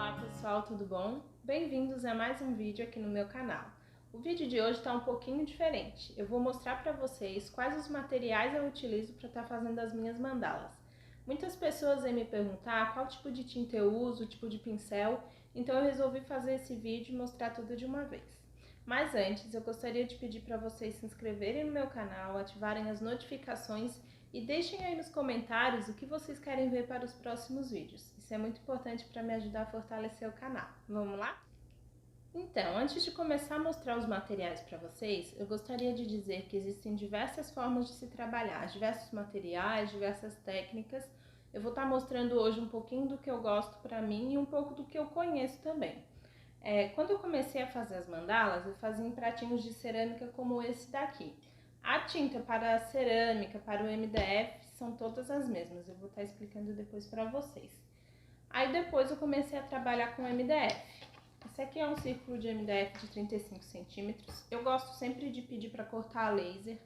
Olá pessoal, tudo bom? Bem-vindos a mais um vídeo aqui no meu canal. O vídeo de hoje está um pouquinho diferente. Eu vou mostrar para vocês quais os materiais eu utilizo para estar fazendo as minhas mandalas. Muitas pessoas vêm me perguntar qual tipo de tinta eu uso, tipo de pincel, então eu resolvi fazer esse vídeo e mostrar tudo de uma vez. Mas antes, eu gostaria de pedir para vocês se inscreverem no meu canal, ativarem as notificações e deixem aí nos comentários o que vocês querem ver para os próximos vídeos. Isso é muito importante para me ajudar a fortalecer o canal. Vamos lá? Então, antes de começar a mostrar os materiais para vocês, eu gostaria de dizer que existem diversas formas de se trabalhar, diversos materiais, diversas técnicas. Eu vou estar mostrando hoje um pouquinho do que eu gosto para mim e um pouco do que eu conheço também. Quando eu comecei a fazer as mandalas, eu fazia em pratinhos de cerâmica como esse daqui. A tinta para a cerâmica, para o MDF, são todas as mesmas, eu vou estar explicando depois para vocês. Aí depois eu comecei a trabalhar com MDF. Esse aqui é um círculo de MDF de 35 centímetros. Eu gosto sempre de pedir para cortar a laser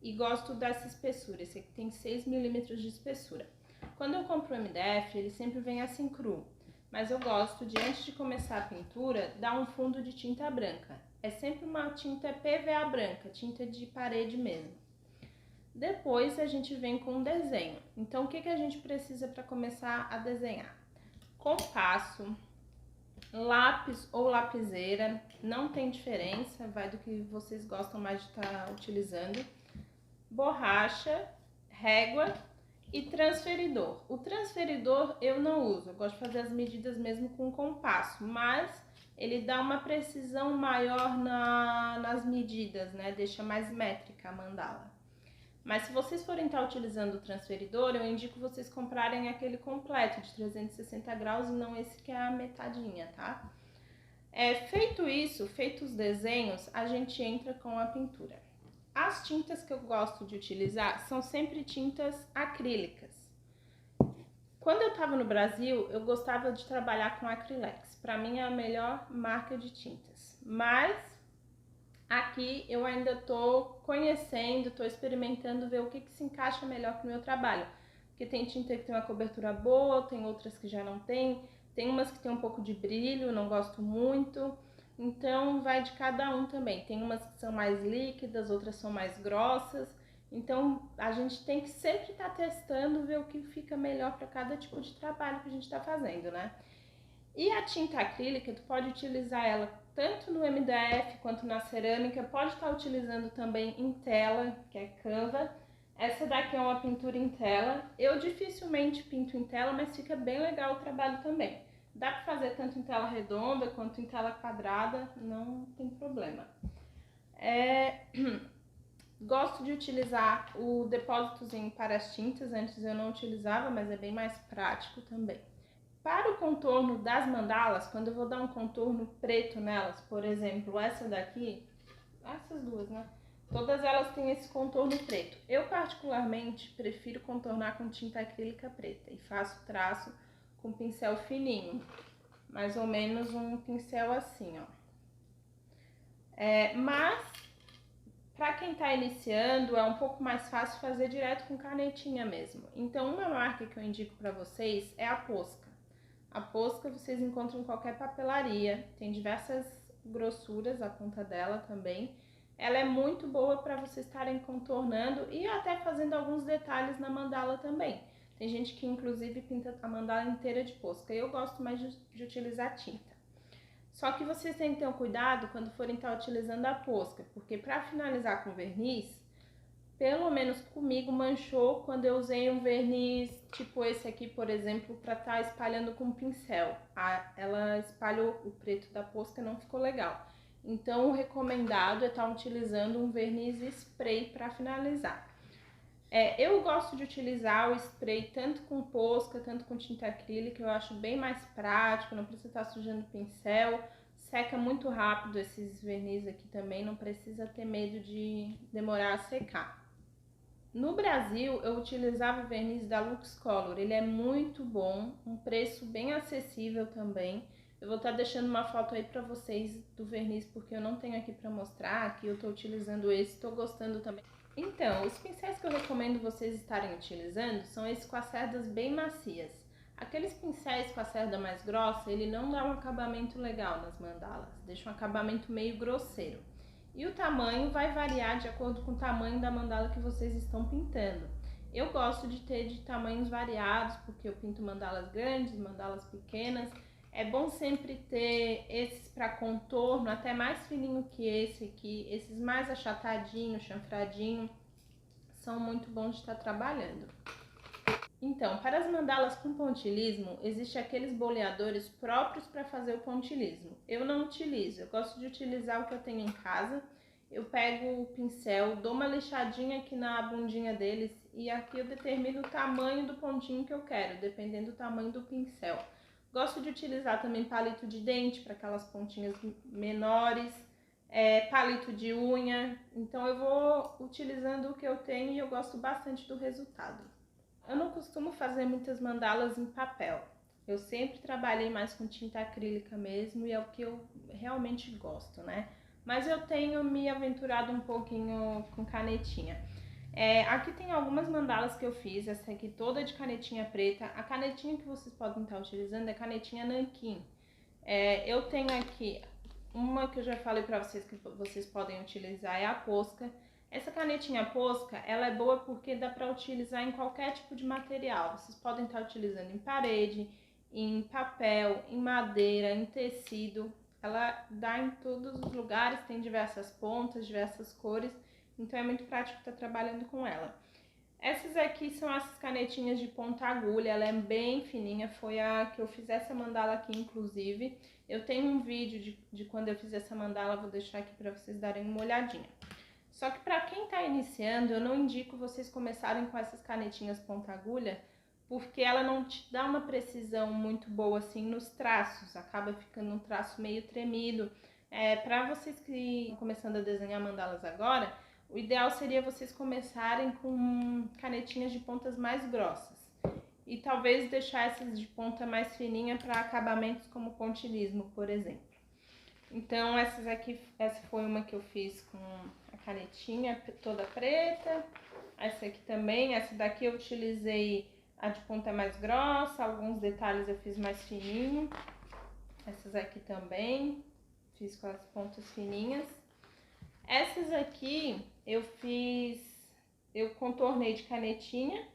e gosto dessa espessura. Esse aqui tem 6 milímetros de espessura. Quando eu compro o MDF, ele sempre vem assim cru. Mas eu gosto de, antes de começar a pintura, dar um fundo de tinta branca. É sempre uma tinta PVA branca, tinta de parede mesmo. Depois a gente vem com um desenho. Então o que a gente precisa para começar a desenhar? Compasso, lápis ou lapiseira, não tem diferença, vai do que vocês gostam mais de estar utilizando. Borracha, régua e transferidor. O transferidor eu não uso, eu gosto de fazer as medidas mesmo com compasso, mas ele dá uma precisão maior nas medidas, né? Deixa mais métrica a mandala. Mas se vocês forem estar utilizando o transferidor, eu indico vocês comprarem aquele completo de 360 graus e não esse que é a metadinha, tá? Feito isso, feitos os desenhos, a gente entra com a pintura. As tintas que eu gosto de utilizar são sempre tintas acrílicas. Quando eu estava no Brasil, eu gostava de trabalhar com Acrylex. Para mim é a melhor marca de tintas. Mas aqui eu ainda estou conhecendo, estou experimentando ver o que se encaixa melhor para o meu trabalho. Porque tem tinta que tem uma cobertura boa, tem outras que já não tem. Tem umas que tem um pouco de brilho, não gosto muito. Então vai de cada um também. Tem umas que são mais líquidas, outras são mais grossas. Então a gente tem que sempre estar testando, ver o que fica melhor para cada tipo de trabalho que a gente está fazendo, né? E a tinta acrílica, tu pode utilizar ela tanto no MDF quanto na cerâmica, pode estar utilizando também em tela, que é Canva. Essa daqui é uma pintura em tela. Eu dificilmente pinto em tela, mas fica bem legal o trabalho também. Dá para fazer tanto em tela redonda quanto em tela quadrada, não tem problema. Gosto de utilizar o depósitozinho para as tintas, antes eu não utilizava, mas é bem mais prático também. Para o contorno das mandalas, quando eu vou dar um contorno preto nelas, por exemplo, essa daqui, essas duas, né? Todas elas têm esse contorno preto. Eu particularmente prefiro contornar com tinta acrílica preta e faço traço com pincel fininho, mais ou menos um pincel assim, ó. Mas para quem está iniciando é um pouco mais fácil fazer direto com canetinha mesmo. Então uma marca que eu indico para vocês é a Posca. A Posca vocês encontram em qualquer papelaria, tem diversas grossuras a ponta dela também. Ela é muito boa para vocês estarem contornando e até fazendo alguns detalhes na mandala também. Tem gente que inclusive pinta a mandala inteira de Posca, eu gosto mais de utilizar tinta. Só que vocês têm que ter um cuidado quando forem estar utilizando a Posca, porque para finalizar com verniz, pelo menos comigo manchou quando eu usei um verniz tipo esse aqui, por exemplo, para estar espalhando com pincel. Ela espalhou o preto da Posca, não ficou legal. Então o recomendado é estar utilizando um verniz spray para finalizar. Eu gosto de utilizar o spray tanto com Posca, tanto com tinta acrílica, eu acho bem mais prático, não precisa estar sujando o pincel, seca muito rápido esses verniz aqui também, não precisa ter medo de demorar a secar. No Brasil, eu utilizava o verniz da LuxColor, ele é muito bom, um preço bem acessível também. Eu vou estar deixando uma foto aí pra vocês do verniz, porque eu não tenho aqui pra mostrar, aqui eu tô utilizando esse, tô gostando também. Então, os pincéis que eu recomendo vocês estarem utilizando são esses com as cerdas bem macias. Aqueles pincéis com a cerda mais grossa, ele não dá um acabamento legal nas mandalas, deixa um acabamento meio grosseiro. E o tamanho vai variar de acordo com o tamanho da mandala que vocês estão pintando. Eu gosto de ter de tamanhos variados, porque eu pinto mandalas grandes, mandalas pequenas. É bom sempre ter esses para contorno, até mais fininho que esse aqui. Esses mais achatadinhos, chanfradinho, são muito bons de estar trabalhando. Então, para as mandalas com pontilhismo, existem aqueles boleadores próprios para fazer o pontilhismo. Eu não utilizo, eu gosto de utilizar o que eu tenho em casa. Eu pego o pincel, dou uma lixadinha aqui na bundinha deles e aqui eu determino o tamanho do pontinho que eu quero, dependendo do tamanho do pincel. Gosto de utilizar também palito de dente para aquelas pontinhas menores, palito de unha. Então eu vou utilizando o que eu tenho e eu gosto bastante do resultado. Eu não costumo fazer muitas mandalas em papel. Eu sempre trabalhei mais com tinta acrílica mesmo e é o que eu realmente gosto, né? Mas eu tenho me aventurado um pouquinho com canetinha. Aqui tem algumas mandalas que eu fiz, essa aqui toda de canetinha preta. A canetinha que vocês podem estar utilizando é canetinha nanquim. Eu tenho aqui uma que eu já falei pra vocês que vocês podem utilizar, é a Posca. Essa canetinha Posca, ela é boa porque dá para utilizar em qualquer tipo de material. Vocês podem estar utilizando em parede, em papel, em madeira, em tecido. Ela dá em todos os lugares, tem diversas pontas, diversas cores, então é muito prático estar trabalhando com ela. Essas aqui são essas canetinhas de ponta agulha, ela é bem fininha, foi a que eu fiz essa mandala aqui inclusive. Eu tenho um vídeo de quando eu fiz essa mandala, vou deixar aqui para vocês darem uma olhadinha. Só que para quem está iniciando, eu não indico vocês começarem com essas canetinhas ponta agulha, porque ela não te dá uma precisão muito boa assim nos traços, acaba ficando um traço meio tremido. Para vocês que estão começando a desenhar mandalas agora, o ideal seria vocês começarem com canetinhas de pontas mais grossas. E talvez deixar essas de ponta mais fininha para acabamentos como pontilhismo, por exemplo. Então essa foi uma que eu fiz com a canetinha toda preta. Essa aqui também, essa daqui eu utilizei a de ponta mais grossa, alguns detalhes eu fiz mais fininho. Essas aqui também, fiz com as pontas fininhas. Essas aqui eu contornei de canetinha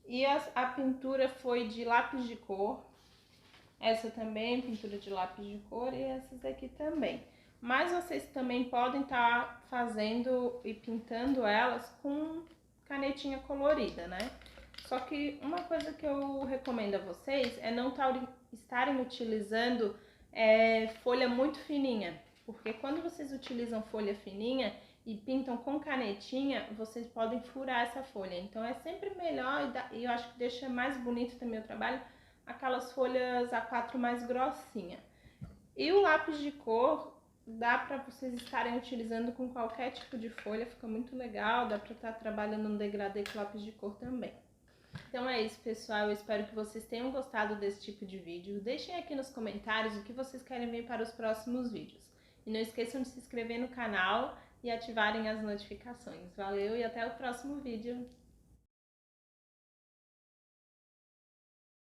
e a pintura foi de lápis de cor. Essa também, pintura de lápis de cor, e essas aqui também. Mas vocês também podem estar fazendo e pintando elas com canetinha colorida, né? Só que uma coisa que eu recomendo a vocês é não estarem utilizando folha muito fininha. Porque quando vocês utilizam folha fininha e pintam com canetinha, vocês podem furar essa folha. Então é sempre melhor e eu acho que deixa mais bonito também o trabalho aquelas folhas A4 mais grossinha. E o lápis de cor dá para vocês estarem utilizando com qualquer tipo de folha, fica muito legal, dá para estar trabalhando no degradê com lápis de cor também. Então é isso, pessoal, eu espero que vocês tenham gostado desse tipo de vídeo. Deixem aqui nos comentários o que vocês querem ver para os próximos vídeos. E não esqueçam de se inscrever no canal e ativarem as notificações. Valeu e até o próximo vídeo!